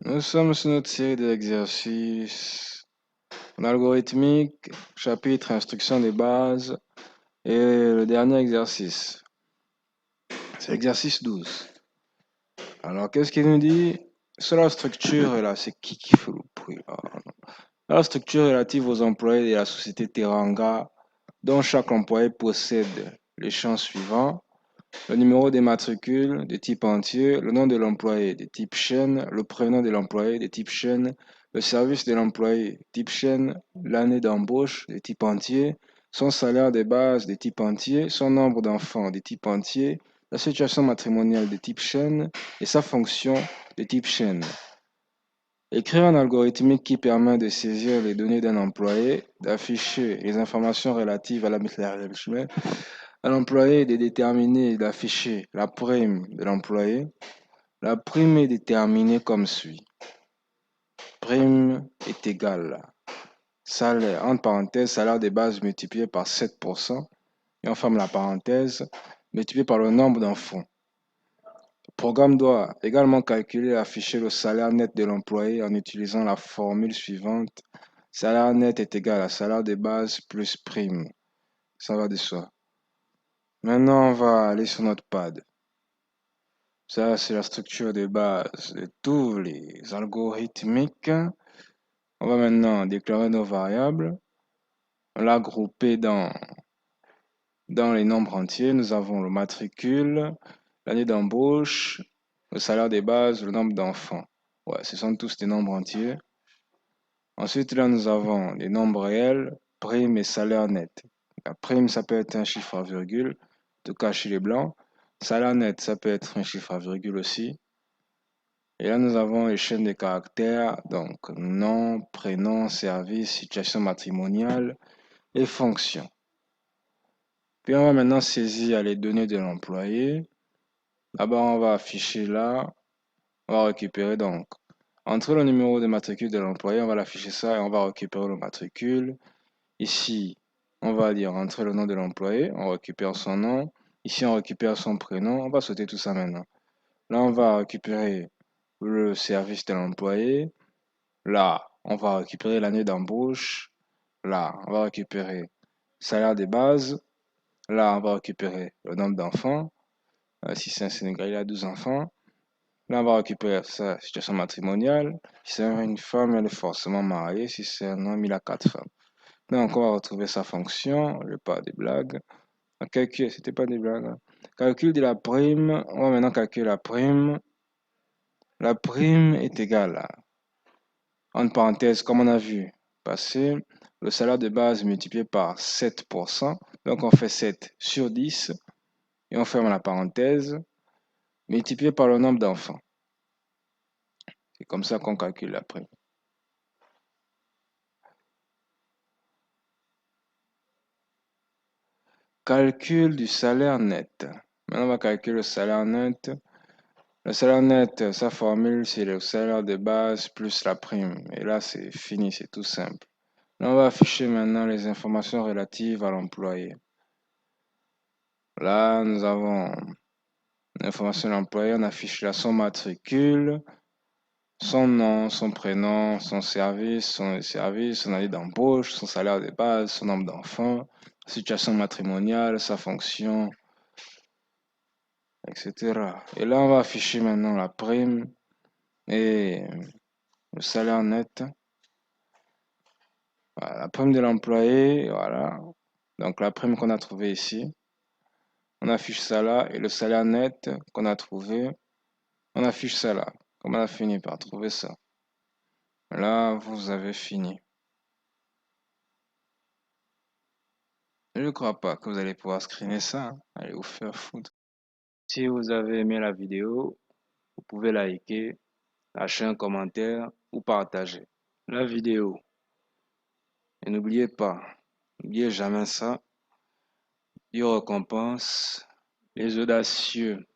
Nous sommes sur notre série d'exercices en algorithmique, chapitre instruction des bases, et le dernier exercice, c'est l'exercice 12. Alors, qu'est-ce qu'il nous dit? Sur la structure, là, c'est qui fait le bruit là? La structure relative aux employés de la société Teranga, dont chaque employé possède les champs suivants: le numéro des matricules de type entier, le nom de l'employé de type chaîne, le prénom de l'employé de type chaîne, le service de l'employé type chaîne, l'année d'embauche de type entier, son salaire de base de type entier, son nombre d'enfants de type entier, la situation matrimoniale de type chaîne et sa fonction de type chaîne. Écrire un algorithme qui permet de saisir les données d'un employé, d'afficher les informations relatives à l'employé et de déterminer et d'afficher la prime de l'employé. La prime est déterminée comme suit. Prime est égale à salaire, entre parenthèses, salaire de base multiplié par 7%, et on ferme la parenthèse, multiplié par le nombre d'enfants. Le programme doit également calculer et afficher le salaire net de l'employé en utilisant la formule suivante. Salaire net est égal à salaire de base plus prime. Ça va de soi. Maintenant, on va aller sur notre pad. Ça, c'est la structure de base de tous les algorithmiques. On va maintenant déclarer nos variables. On l'a groupé dans les nombres entiers. Nous avons le matricule, l'année d'embauche, le salaire de base, le nombre d'enfants. Ouais, ce sont tous des nombres entiers. Ensuite, là, nous avons les nombres réels, prime et salaire net. La prime, ça peut être un chiffre à virgule, en tout cas chez les blancs. Salaire net, ça peut être un chiffre à virgule aussi. Et là, nous avons les chaînes de caractères, donc nom, prénom, service, situation matrimoniale et fonction. Puis on va maintenant saisir les données de l'employé. Là-bas, on va afficher là, on va récupérer donc entre le numéro de matricule de l'employé, on va l'afficher ça et on va récupérer le matricule. Ici, on va dire entrer le nom de l'employé, on récupère son nom. Ici, on récupère son prénom. On va sauter tout ça maintenant. Là, on va récupérer le service de l'employé. Là, on va récupérer l'année d'embauche. Là, on va récupérer salaire de base. Là, on va récupérer le nombre d'enfants. Si c'est un Sénégalais, il a 12 enfants. Là, on va récupérer sa situation matrimoniale. Si c'est une femme, elle est forcément mariée. Si c'est un homme, il a 4 femmes. Donc, on va retrouver sa fonction. Je pas des blagues. Calcul, c'était pas des blagues. Hein. Calcul de la prime. On va maintenant calculer la prime. La prime est égale à, entre parenthèses, comme on a vu passer, le salaire de base multiplié par 7%. Donc, on fait 7 sur 10 et on ferme la parenthèse, multiplié par le nombre d'enfants. C'est comme ça qu'on calcule la prime. Calcul du salaire net. Maintenant, on va calculer le salaire net. Le salaire net, sa formule, c'est le salaire de base plus la prime. Et là, c'est fini, c'est tout simple. Là, on va afficher maintenant les informations relatives à l'employé. Là, nous avons l'information de l'employé, on affiche là son matricule, son nom, son prénom, son service, son année d'embauche, son salaire de base, son nombre d'enfants, situation matrimoniale, sa fonction, etc. Et là, on va afficher maintenant la prime et le salaire net. Voilà, la prime de l'employé, voilà. Donc la prime qu'on a trouvée ici. On affiche ça là. Et le salaire net qu'on a trouvé, on affiche ça là. Comme on a fini par trouver ça. Là, vous avez fini. Je ne crois pas que vous allez pouvoir screener ça. Hein. Allez vous faire foutre. Si vous avez aimé la vidéo, vous pouvez liker, lâcher un commentaire ou partager la vidéo. Et n'oubliez pas, n'oubliez jamais ça. Dieu récompense les audacieux.